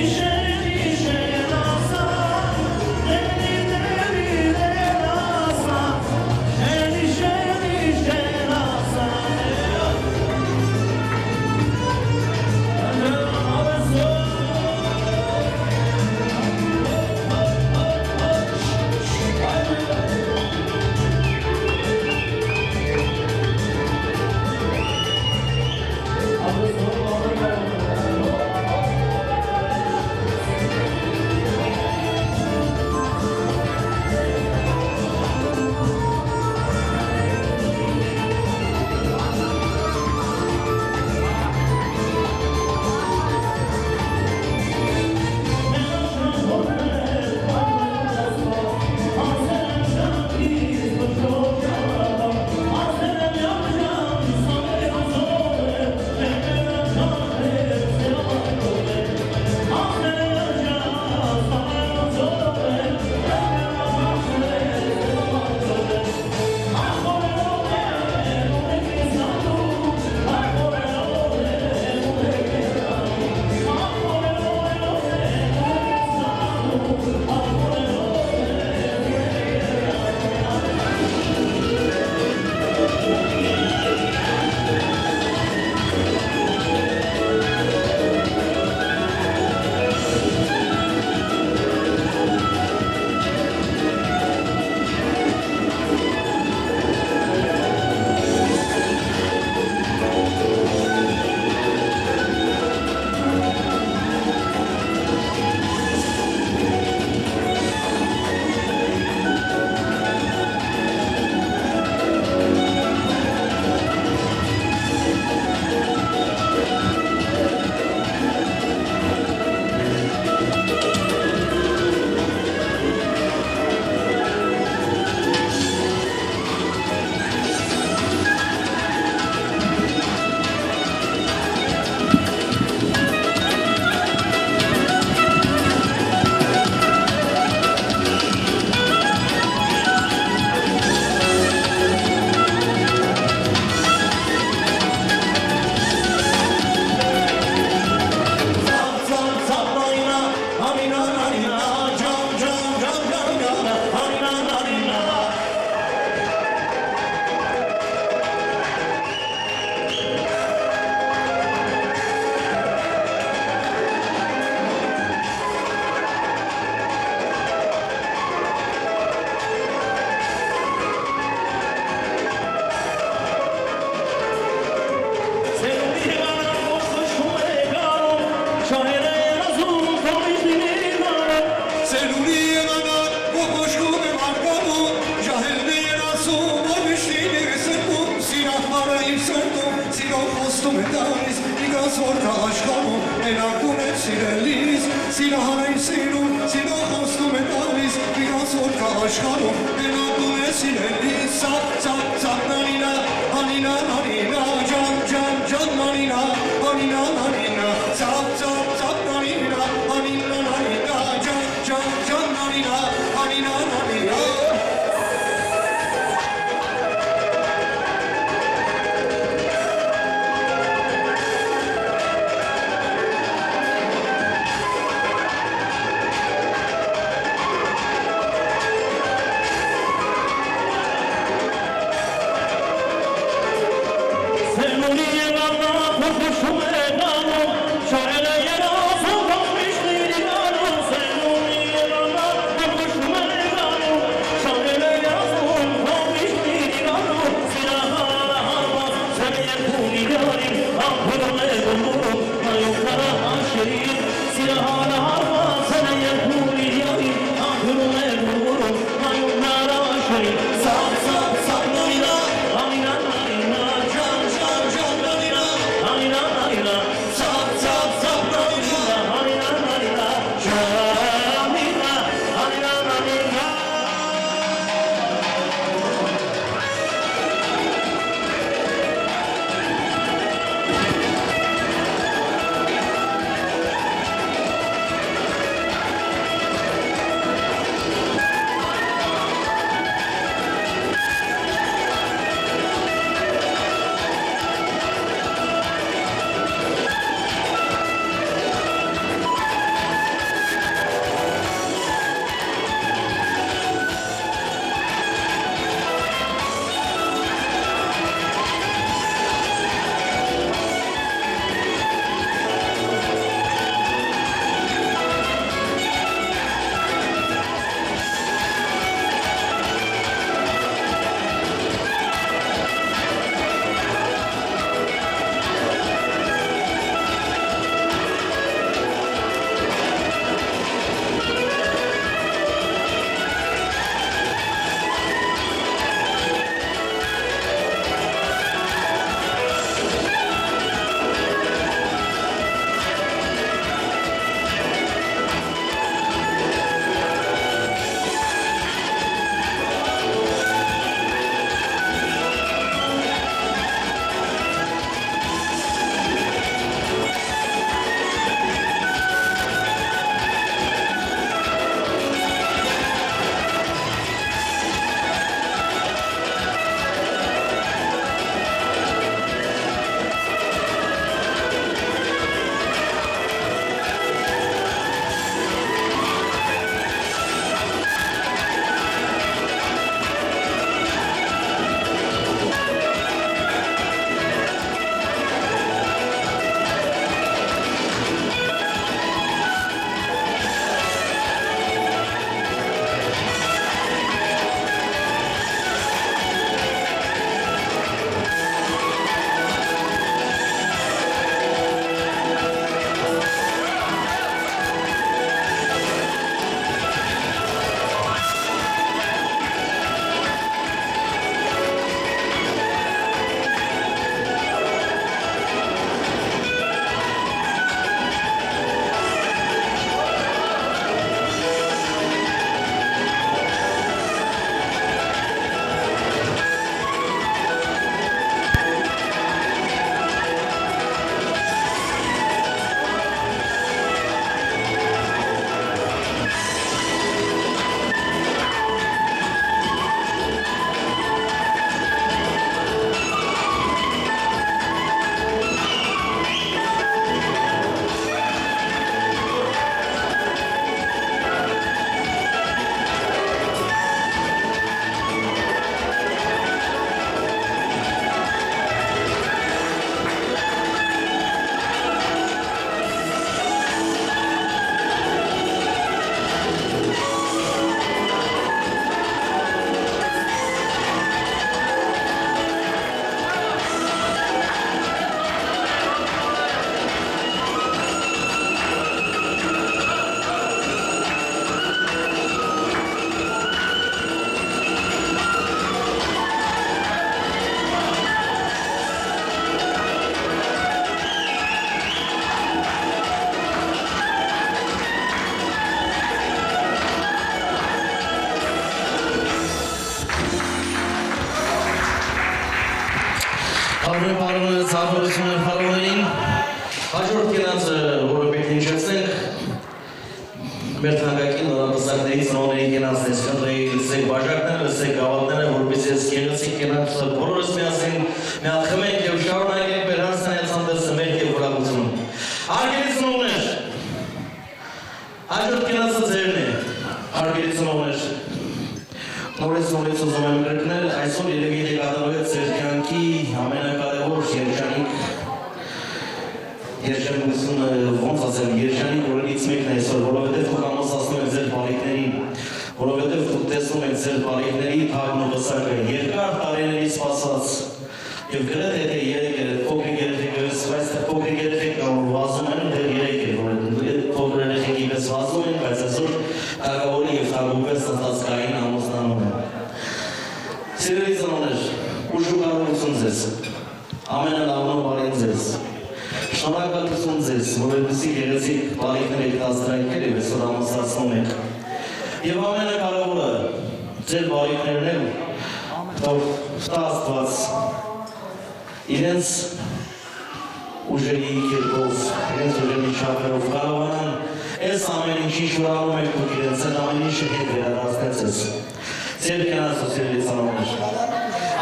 Sheni Գիտես որ կա աշխարհում Էնակուն է սիրելիս Սիրահարային սիրում Սիրո խոստում է տալիս Գիտես որ կա աշխարհում Էնակուն է սիրելիս Սապ, սապ, սապ, նանինա Անինա, նանինա Ջան, ջան, ջան, նանինա Անինա, նանինա Սապ, սապ, սապ, նանինա Անինա, նանինա Ջան, ջան, ջան, նանինա Անինա, նանինա Սենունի եղանա, փոխուշում է մեր թանկագին նորապսակների ծնողների կենացնես կնդրեի լսեք բաժակները, լսեք գավաթները, որպես ես կեղեցիկ կենաց բոլորս միասին մի հատ խմենք և շարունակենք մեր հանցանյալ ցանդերսը մեր և վրագություն։ Արգելի ծնողներ, հաջորդ կենացը ձերն է, արգելի ծնողներ, նորից ուզում եմ կրկնել, այսօր երևի կատարվեց ձեր կյանքի ամենակարևոր երջանիկությունը ոնց ասեմ, երջանիկ օրերից մեկն է այսօր, որովհետև դուք ամուսնացնում եք ձեր բարիքներին, որովհետև դուք տեսնում եք ձեր բարիքների փակն ու վսակը, երկար տարիների սպասած եւ գրեթե թե 3 փոքրիկ երեխեքս, բայց փոքրիկ երեխեք կամ վազում են դեռ 3 է, որ փոքր երեխեքի պես վազում են, բայց այսօր թագավորի եւ թագուպես ծածկային ամուսնանում են։ Սիրելի ծնողներ, ուշուկարություն ձեզ, ամենալավն ու բարին ձեզ, շնորհակալություն ձեզ, որովհետեւ գեղեցիկ բարիքներ եք դաստրայքել եւ այսօր ամուսնացնում եք։ Եվ ամենակարևորը ձեր բարիքներն են, որ Աստված իրենց ուժերի կերպով, իրենց ուժերի չափերով կարողանան այս ամեն ինչի շուրանում եք դուք իրենց այդ ամեն ինչը հետ վերադարձնեք ձեզ։ Ձեր կենացու սիրելի ծնողներ,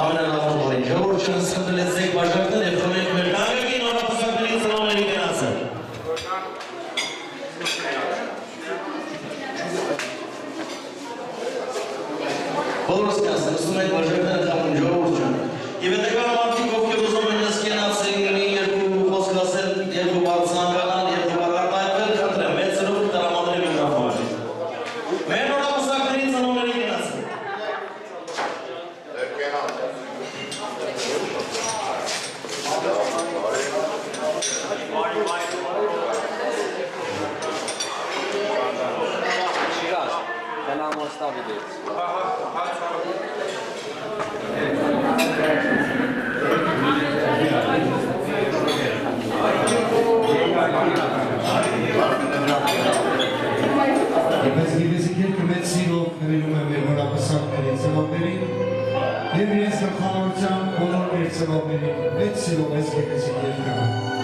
ամենալավն բարին ժողովուրդ չնս խնդրեցեք բաժակներ եւ խմենք մեր թանկագին նորապսակների ծնողների կենացը։ Բոլորս միասին նստում ենք բաժակները խմում ժողովուրդ ջան։ Եվ հետագա մարդիկ ովքեր ուզում են ես կենացին երկու խոսք ասել, երկու բառ ցանկանալ, երկու բառ արտահայտել, խնդրեմ, մեծերով տրամադրել միկրոֆոնը։ Մեր նորապսակների ծնողների կենացը։ Shiraz, canal Mostar Videos. Ես գիտեսիք երկու մեծ սիրով նվիրում եմ մեր նորապսակների ծնողներին և իրենց գլխավորությամբ բոլոր մեր ծնողներին մեծ սիրով ես գիտեսիք երկու։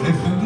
Ահ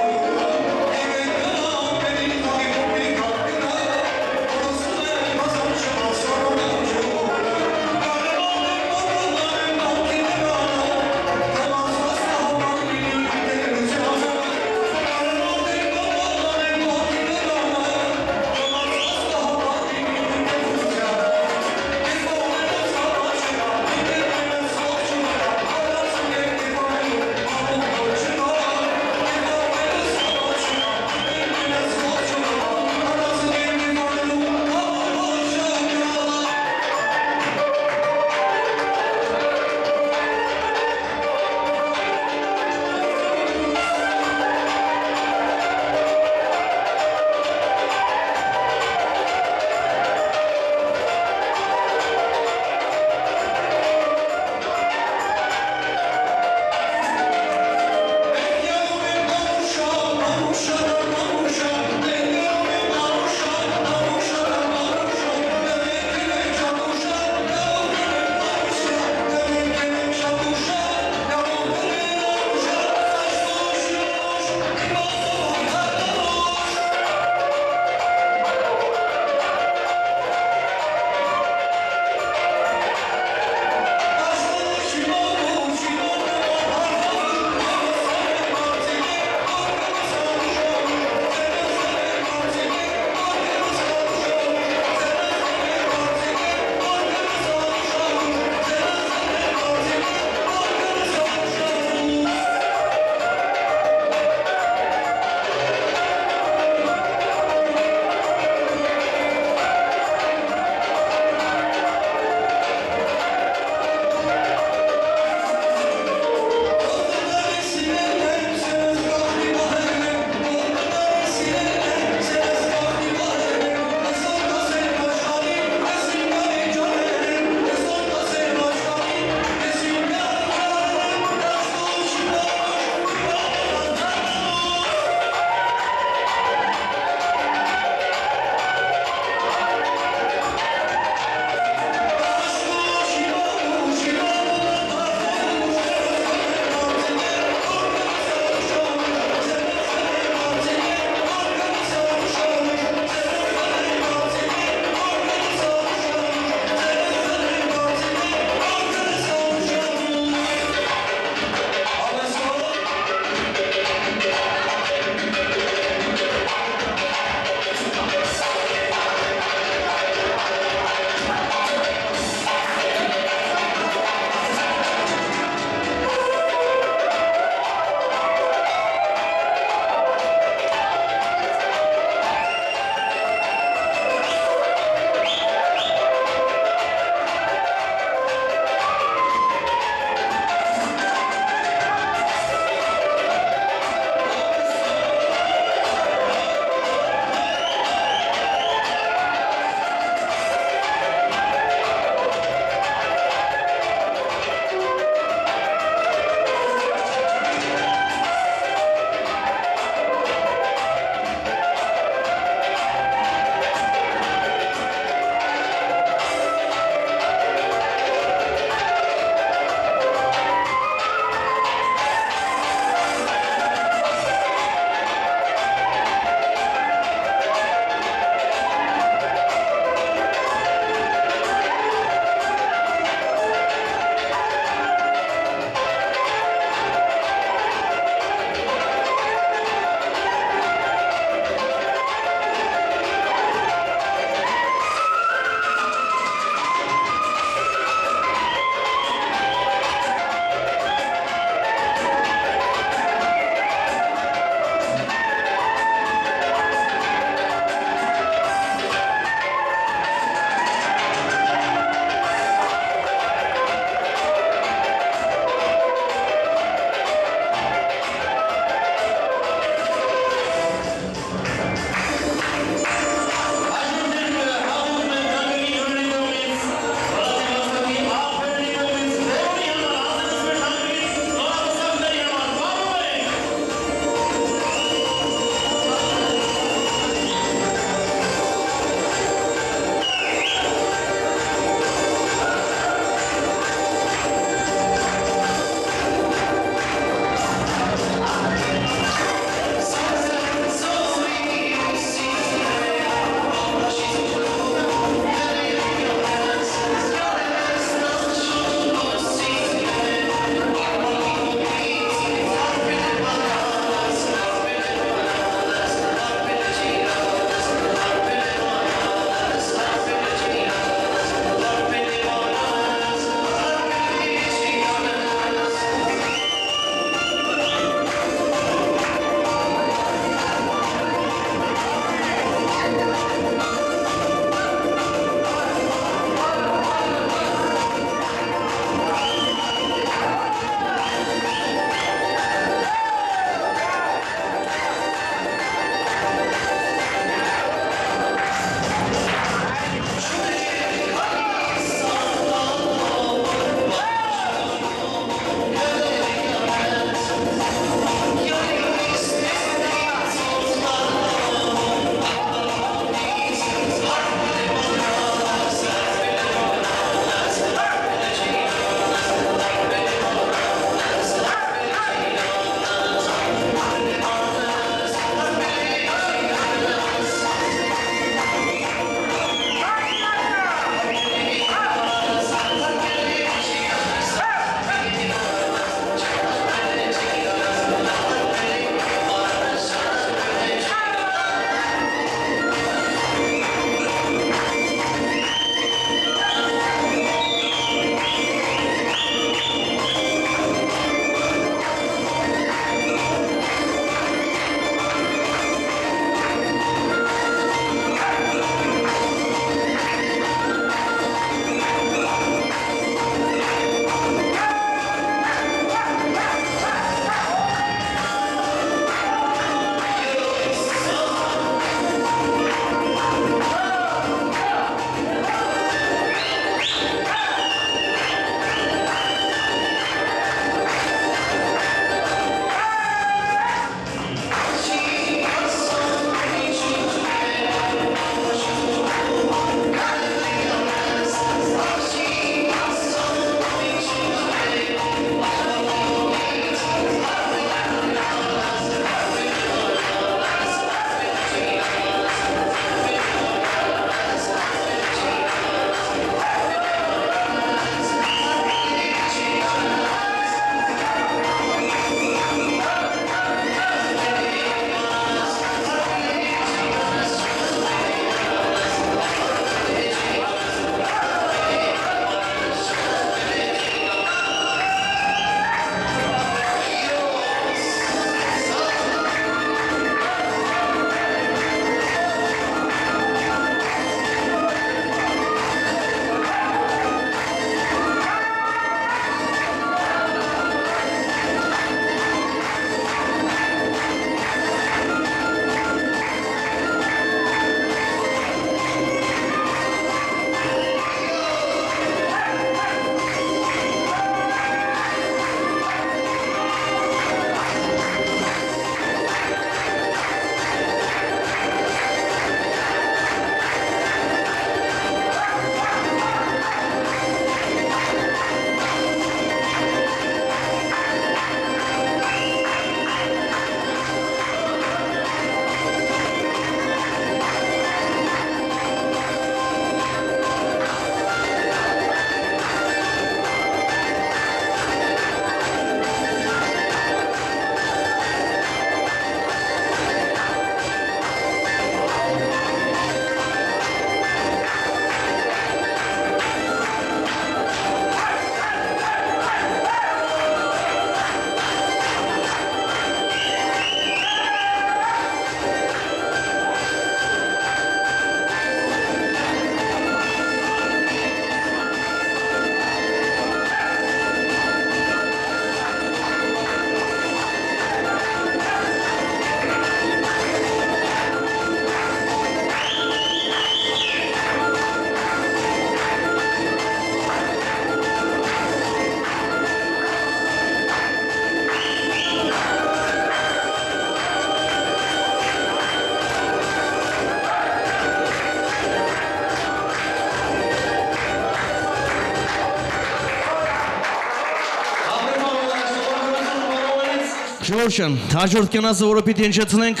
Ժողովրդյան, հաջորդ կենացը, որը պիտի հնչեցնենք,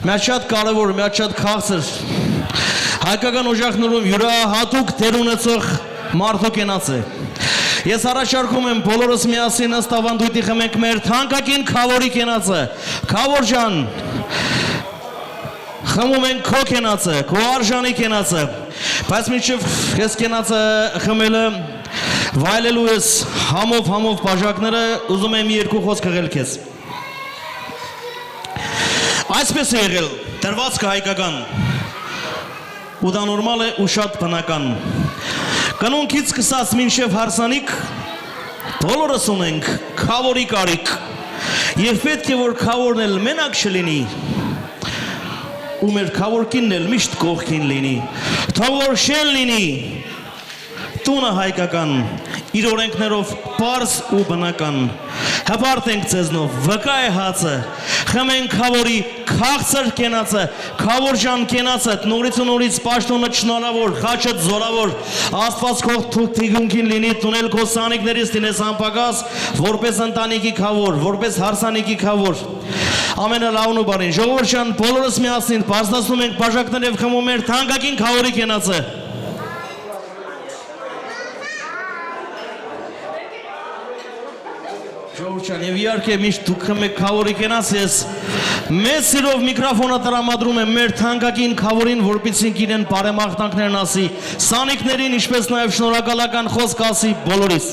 մեծ շատ կարևոր, մեծ շատ քաղցր, հայկական օժախներում յուրահատուկ դեր ունեցող մարդու կենաց է։ Ես առաջարկում եմ բոլորս միասին ըստ ավանդույթի խմենք մեր թանկագին Քավորի կենացը։ Քավոր ջան, խմում ենք քո կենացը, քո արժանի կենացը, բայց մինչև ես կենացը խմելը վայելելու ես համով բաժակները, ուզում եմ երկու խոսք ղել քեզ։ Այսպես է եղել, դրվածքը հայկական, ու դա նորմալ է ու շատ բնական։ Կնունքից սկսած մինչև հարսանիք, բոլորս ունենք Քավորի կարիք, եւ պետք է որ Քավորն էլ մենակ չլինի, ու մեր Քավոր կինն էլ միշտ կողքին լինի, թող որ շեն լինի, տունը հայկական, իր օրենքներով պարզ ու բնական, հպարտ ենք ձեզնով, վկա է հացը, խմենք Քավորի քաղցր կենացը, Քավոր ջան կենացը, նորից ու նորից պաշտոնը շնորհավոր, խաչը զորավոր, Աստված քո թիկունքին լինի, տունել քո սանիկներից դինես անպակաս, որպես ընտանիքի Քավոր, որպես հարսանիքի Քավոր։ Ամենը լավն ու բարին, ժողովուրդ ջան, բոլորս միասին բարձրացնում ենք բաժակները եւ խմում ենք թանկագին Քավորի կենացը։ Ժողովրդյան, եւ իհարկե միշտ դուք խմեք Քավորի կենաց, ես մեծ սիրով միկրոֆոնը տրամադրում եմ մեր թանկագին Քավորին, որպեսզի իրեն բարեմաղթանքներն ասի, սանիկներին, ինչպես նաեւ շնորհակալական խոսք ասի բոլորիս։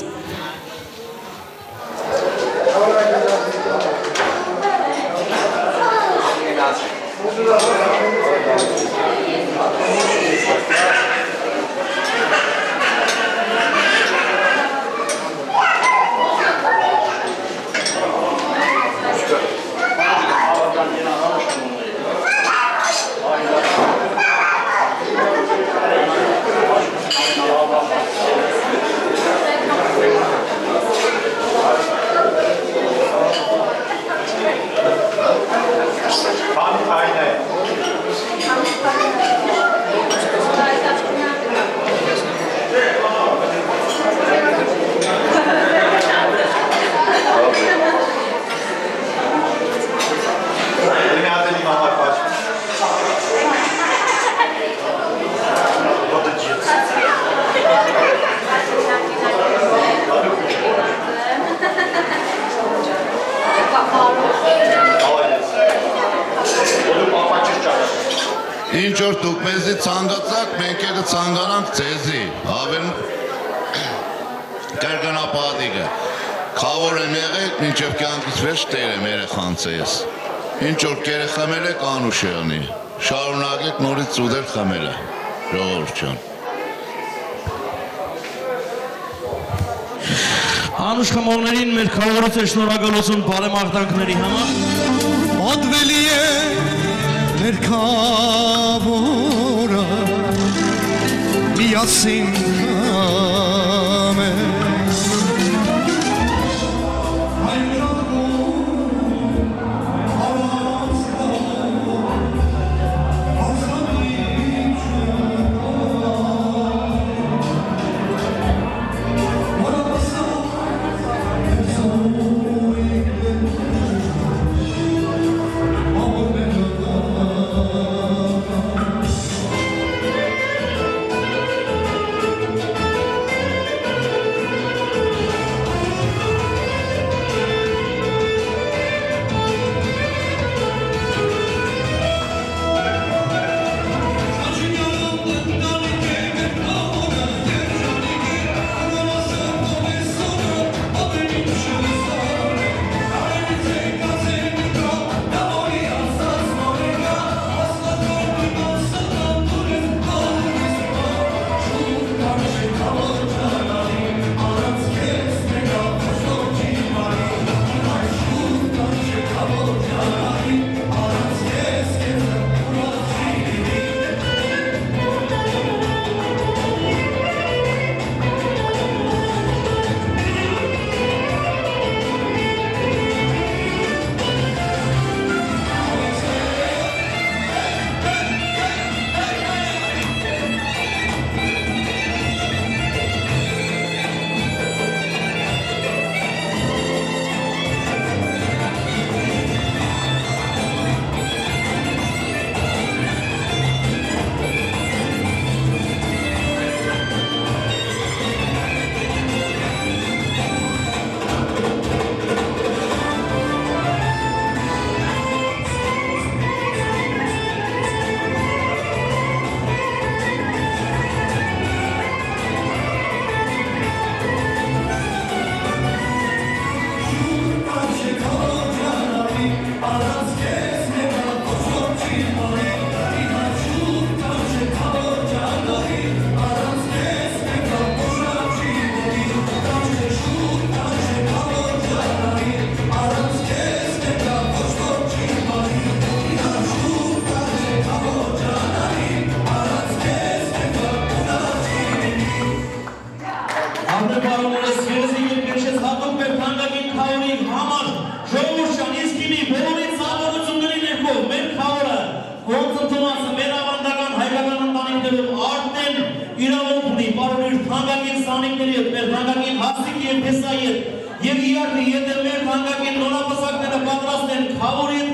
Ինչ որ դուք մեզի ցանկացաք, մենք էլ կցանկանանք ձեզի, հավեն կրկնապատիկը, Քավոր եմ եղել, մինչև կյանքից վերջ տեր եմ երեխանց ես, ինչ որ կերը խմել եք անուշ եղնի, շարունակեք նորից ծուդեր խմելը, ժողովուրդ ջան։ Անուշ խմողներին մեր Քավորից է շնորհակալություն բարեմաղթանքների համար։ Ադվելի է մեր Քավորը միասին խմենք փեսայել եւ իհարկե եթե մեր բանկային նորապսակները պատրաստ են խավորի